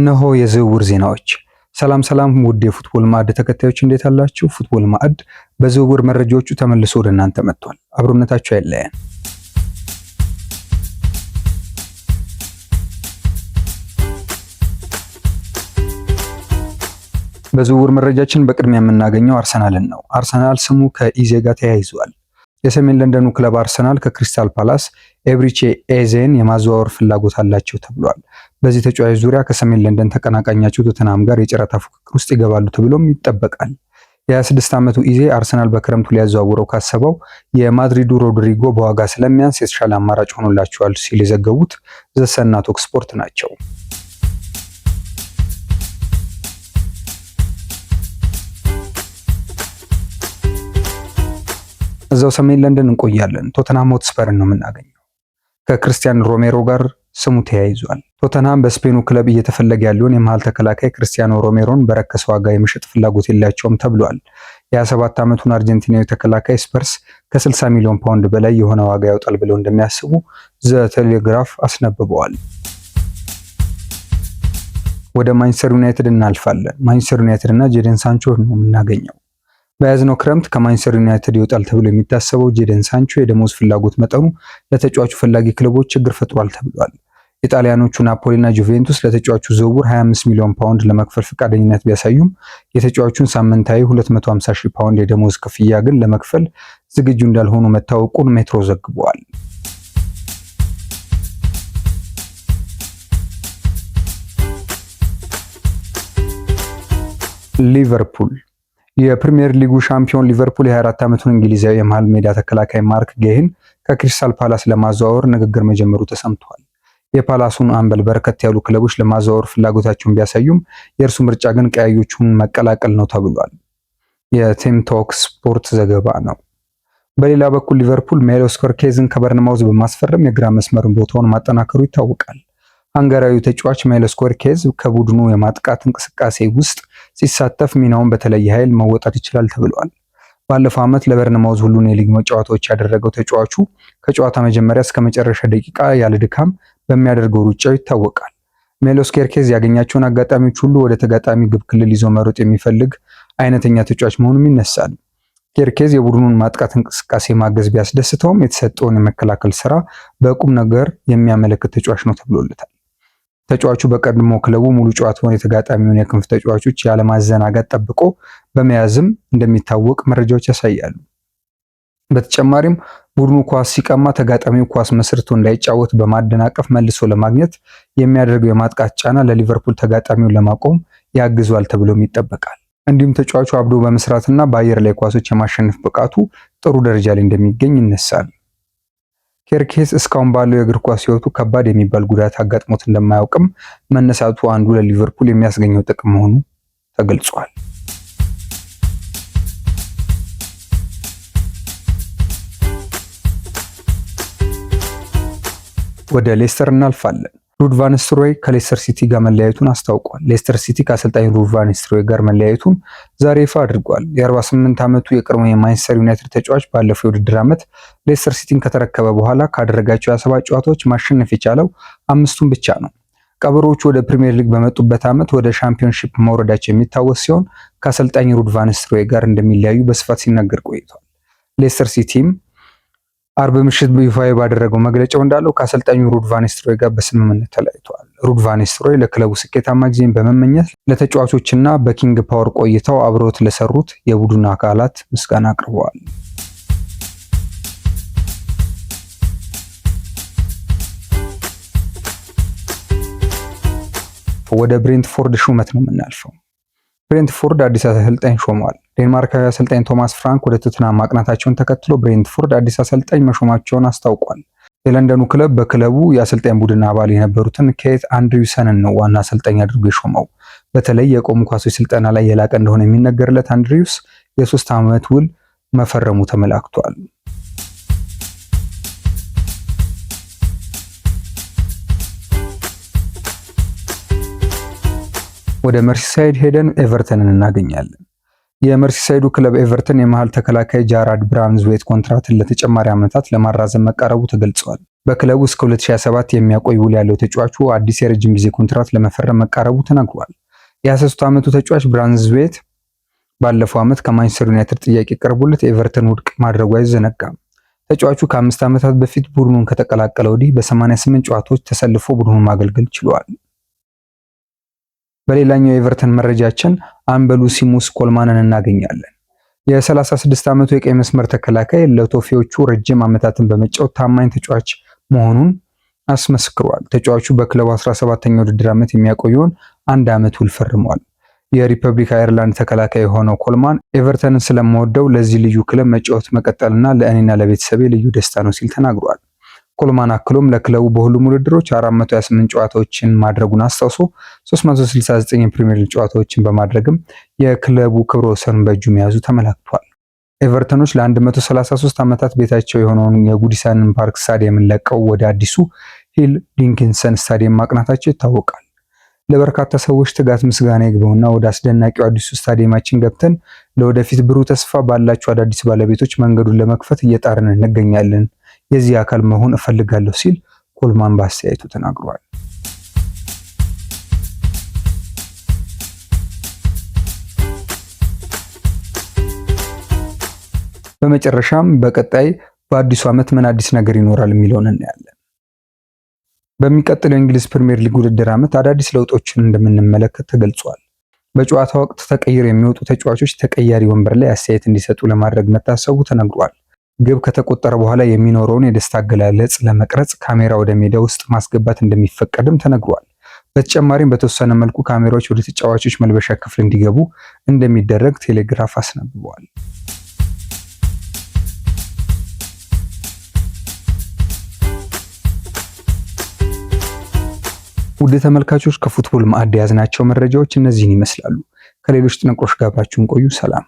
እነሆ የዝውውር ዜናዎች። ሰላም ውድ የፉትቦል ማዕድ ተከታዮች እንዴት አላችሁ? ፉትቦል ማዕድ በዝውውር መረጃዎቹ ተመልሶ ወደ እናንተ መጥቷል። አብሮነታችሁ አይለየን። በዝውውር መረጃችን በቅድሚያ የምናገኘው አርሰናልን ነው። አርሰናል ስሙ ከኢዜ ጋር ተያይዟል። የሰሜን ለንደኑ ክለብ አርሰናል ከክሪስታል ፓላስ ኤብሪቼ ኤዜን የማዘዋወር ፍላጎት አላቸው ተብሏል። በዚህ ተጫዋች ዙሪያ ከሰሜን ለንደን ተቀናቃኛቸው ቶተንሃም ጋር የጨረታ ፉክክር ውስጥ ይገባሉ ተብሎም ይጠበቃል። የ26 ዓመቱ ኢዜ አርሰናል በክረምቱ ሊያዘዋውረው ካሰበው የማድሪዱ ሮድሪጎ በዋጋ ስለሚያንስ የተሻለ አማራጭ ሆኖላቸዋል ሲል የዘገቡት ዘሰንና ቶክ ስፖርት ናቸው። እዛው ሰሜን ለንደን እንቆያለን። ቶተንሃም ሆትስፐርን ነው የምናገኘው። ከክርስቲያን ሮሜሮ ጋር ስሙ ተያይዟል። ቶተንሃም በስፔኑ ክለብ እየተፈለገ ያለውን የመሃል ተከላካይ ክርስቲያኖ ሮሜሮን በረከሰ ዋጋ የመሸጥ ፍላጎት የላቸውም ተብሏል። የ27 ዓመቱን አርጀንቲናዊ ተከላካይ ስፐርስ ከ60 ሚሊዮን ፓውንድ በላይ የሆነ ዋጋ ያወጣል ብለው እንደሚያስቡ ዘ ቴሌግራፍ አስነብበዋል። ወደ ማንቸስተር ዩናይትድ እናልፋለን። ማንቸስተር ዩናይትድ እና ጄደን ሳንቾ ነው የምናገኘው። በያዝነው ክረምት ከማንቸስተር ዩናይትድ ይወጣል ተብሎ የሚታሰበው ጄደን ሳንቾ የደሞዝ ፍላጎት መጠኑ ለተጫዋቹ ፈላጊ ክለቦች ችግር ፈጥሯል ተብሏል። ኢጣሊያኖቹ ናፖሊና ጁቬንቱስ ለተጫዋቹ ዝውውር 25 ሚሊዮን ፓውንድ ለመክፈል ፈቃደኝነት ቢያሳዩም የተጫዋቹን ሳምንታዊ 250 ሺህ ፓውንድ የደሞዝ ክፍያ ግን ለመክፈል ዝግጁ እንዳልሆኑ መታወቁን ሜትሮ ዘግቧል። ሊቨርፑል የፕሪሚየር ሊጉ ሻምፒዮን ሊቨርፑል የ24 ዓመቱን እንግሊዛዊ የመሃል ሜዳ ተከላካይ ማርክ ጌሂን ከክሪስታል ፓላስ ለማዘዋወር ንግግር መጀመሩ ተሰምቷል። የፓላሱን አምበል በርከት ያሉ ክለቦች ለማዘዋወር ፍላጎታቸውን ቢያሳዩም የእርሱ ምርጫ ግን ቀያዮቹን መቀላቀል ነው ተብሏል። የቲም ቶክ ስፖርት ዘገባ ነው። በሌላ በኩል ሊቨርፑል ሜሎስ ኬርኬዝን ከበርንማውዝ በማስፈረም የግራ መስመርን ቦታውን ማጠናከሩ ይታወቃል። ሃንጋሪያዊ ተጫዋች ሜሎስ ኬርኬዝ ከቡድኑ የማጥቃት እንቅስቃሴ ውስጥ ሲሳተፍ ሚናውን በተለየ ኃይል መወጣት ይችላል ተብሏል። ባለፈው ዓመት ለበርንማውዝ ሁሉን የሊግ ጨዋታዎች ያደረገው ተጫዋቹ ከጨዋታ መጀመሪያ እስከ መጨረሻ ደቂቃ ያለ ድካም በሚያደርገው ሩጫው ይታወቃል። ሜሎስ ኬርኬዝ ያገኛቸውን አጋጣሚዎች ሁሉ ወደ ተጋጣሚ ግብ ክልል ይዞ መሮጥ የሚፈልግ አይነተኛ ተጫዋች መሆኑም ይነሳል። ኬርኬዝ የቡድኑን ማጥቃት እንቅስቃሴ ማገዝ ቢያስደስተውም የተሰጠውን የመከላከል ስራ በቁም ነገር የሚያመለክት ተጫዋች ነው ተብሎለታል። ተጫዋቹ በቀድሞ ክለቡ ሙሉ ጨዋታውን የተጋጣሚውን የክንፍ ተጫዋቾች ያለማዘናጋት ጠብቆ በመያዝም እንደሚታወቅ መረጃዎች ያሳያሉ። በተጨማሪም ቡድኑ ኳስ ሲቀማ ተጋጣሚው ኳስ መስርቶ እንዳይጫወት በማደናቀፍ መልሶ ለማግኘት የሚያደርገው የማጥቃት ጫና ለሊቨርፑል ተጋጣሚውን ለማቆም ያግዟል ተብሎም ይጠበቃል። እንዲሁም ተጫዋቹ አብዶ በመስራትና በአየር ላይ ኳሶች የማሸነፍ ብቃቱ ጥሩ ደረጃ ላይ እንደሚገኝ ይነሳል። ኬርኬዝ እስካሁን ባለው የእግር ኳስ ሕይወቱ ከባድ የሚባል ጉዳት አጋጥሞት እንደማያውቅም መነሳቱ አንዱ ለሊቨርፑል የሚያስገኘው ጥቅም መሆኑ ተገልጿል። ወደ ሌስተር እናልፋለን። ሩድ ቫን ኒስተልሮይ ከሌስተር ሲቲ ጋር መለያየቱን አስታውቋል። ሌስተር ሲቲ ከአሰልጣኝ ሩድ ቫን ኒስተልሮይ ጋር መለያየቱን ዛሬ ይፋ አድርጓል። የ48 ዓመቱ የቀድሞ የማንቸስተር ዩናይትድ ተጫዋች ባለፈው የውድድር ዓመት ሌስተር ሲቲን ከተረከበ በኋላ ካደረጋቸው 27 ጨዋታዎች ማሸነፍ የቻለው 5ቱን ብቻ ነው። ቀበሮቹ ወደ ፕሪሚየር ሊግ በመጡበት ዓመት ወደ ሻምፒዮንሺፕ መውረዳቸው የሚታወስ ሲሆን ከአሰልጣኝ ሩድ ቫን ኒስተልሮይ ጋር እንደሚለያዩ በስፋት ሲነገር ቆይቷል። ሌስተር ሲቲም አርብ ምሽት በይፋዊ ባደረገው መግለጫው እንዳለው ከአሰልጣኙ ሩድ ቫን ኒስተልሮይ ጋር በስምምነት ተለያይተዋል። ሩድ ቫን ኒስተልሮይ ለክለቡ ስኬታማ ጊዜን በመመኘት ለተጫዋቾችና በኪንግ ፓወር ቆይታው አብረውት ለሰሩት የቡድን አካላት ምስጋና አቅርበዋል። ወደ ብሬንትፎርድ ሹመት ነው የምናልፈው። ብሬንትፎርድ አዲስ አሰልጣኝ ሾመዋል። ዴንማርካዊ አሰልጣኝ ቶማስ ፍራንክ ወደ ቶተንሃም ማቅናታቸውን ተከትሎ ብሬንትፎርድ አዲስ አሰልጣኝ መሾማቸውን አስታውቋል። የለንደኑ ክለብ በክለቡ የአሰልጣኝ ቡድን አባል የነበሩትን ኬት አንድሪውሰንን ነው ዋና አሰልጣኝ አድርጎ የሾመው። በተለይ የቆሙ ኳሶች ስልጠና ላይ የላቀ እንደሆነ የሚነገርለት አንድሪውስ የ3 ዓመት ውል መፈረሙ ተመላክቷል። ወደ መርሲሳይድ ሄደን ኤቨርተንን እናገኛለን። የመርሲሳይዱ ክለብ ኤቨርተን የመሃል ተከላካይ ጃራድ ብራንዝዌት ኮንትራትን ለተጨማሪ ዓመታት ለማራዘም መቃረቡ ተገልጿል። በክለቡ እስከ 2027 የሚያቆይ ውል ያለው ተጫዋቹ አዲስ የረጅም ጊዜ ኮንትራት ለመፈረም መቃረቡ ተነግሯል። የ23 ዓመቱ ተጫዋች ብራንዝዌት ባለፈው ዓመት ከማንቸስተር ዩናይትድ ጥያቄ ቀርቦለት ኤቨርተን ውድቅ ማድረጉ አይዘነጋም። ተጫዋቹ ከ5 ዓመታት በፊት ቡድኑን ከተቀላቀለ ወዲህ በ88 ጨዋታዎች ተሰልፎ ቡድኑን ማገልገል ችሏል። በሌላኛው የኤቨርተን መረጃችን አምበሉ ሲሙስ ኮልማንን እናገኛለን። የ36 ዓመቱ የቀይ መስመር ተከላካይ ለቶፊዎቹ ረጅም ዓመታትን በመጫወት ታማኝ ተጫዋች መሆኑን አስመስክሯል። ተጫዋቹ በክለቡ 17ኛ ውድድር ዓመት የሚያቆየውን 1 ዓመት ውል ፈርሟል። የሪፐብሊክ አየርላንድ ተከላካይ የሆነው ኮልማን ኤቨርተንን ስለምወደው ለዚህ ልዩ ክለብ መጫወት መቀጠልና ለእኔና ለቤተሰቤ ልዩ ደስታ ነው ሲል ተናግሯል። ኮልማን አክሎም ለክለቡ በሁሉም ውድድሮች 428 ጨዋታዎችን ማድረጉን አስታውሶ 369 የፕሪሚየር ሊግ ጨዋታዎችን በማድረግም የክለቡ ክብረ ወሰን በእጁ መያዙ ተመላክቷል። ኤቨርተኖች ለ133 ዓመታት ቤታቸው የሆነውን የጉዲሰን ፓርክ ስታዲየምን ለቀው ወደ አዲሱ ሂል ዲንኪንሰን ስታዲየም ማቅናታቸው ይታወቃል። ለበርካታ ሰዎች ትጋት ምስጋና ይግባውና ወደ አስደናቂው አዲሱ ስታዲየማችን ገብተን ለወደፊት ብሩህ ተስፋ ባላቸው አዳዲስ ባለቤቶች መንገዱን ለመክፈት እየጣርን እንገኛለን። የዚህ አካል መሆን እፈልጋለሁ ሲል ኮልማን በአስተያየቱ ተናግሯል። በመጨረሻም በቀጣይ በአዲሱ ዓመት ምን አዲስ ነገር ይኖራል የሚለውን እናያለን። በሚቀጥለው የእንግሊዝ ፕሪሚየር ሊግ ውድድር ዓመት አዳዲስ ለውጦችን እንደምንመለከት ተገልጿል። በጨዋታ ወቅት ተቀይረው የሚወጡ ተጫዋቾች ተቀያሪ ወንበር ላይ አስተያየት እንዲሰጡ ለማድረግ መታሰቡ ተነግሯል። ግብ ከተቆጠረ በኋላ የሚኖረውን የደስታ አገላለጽ ለመቅረጽ ካሜራ ወደ ሜዳ ውስጥ ማስገባት እንደሚፈቀድም ተነግሯል። በተጨማሪም በተወሰነ መልኩ ካሜራዎች ወደ ተጫዋቾች መልበሻ ክፍል እንዲገቡ እንደሚደረግ ቴሌግራፍ አስነብቧል። ውድ ተመልካቾች ከፉትቦል ማዕድ የያዝናቸው መረጃዎች እነዚህን ይመስላሉ። ከሌሎች ጥንቅሮች ጋር አብራችሁን ቆዩ። ሰላም።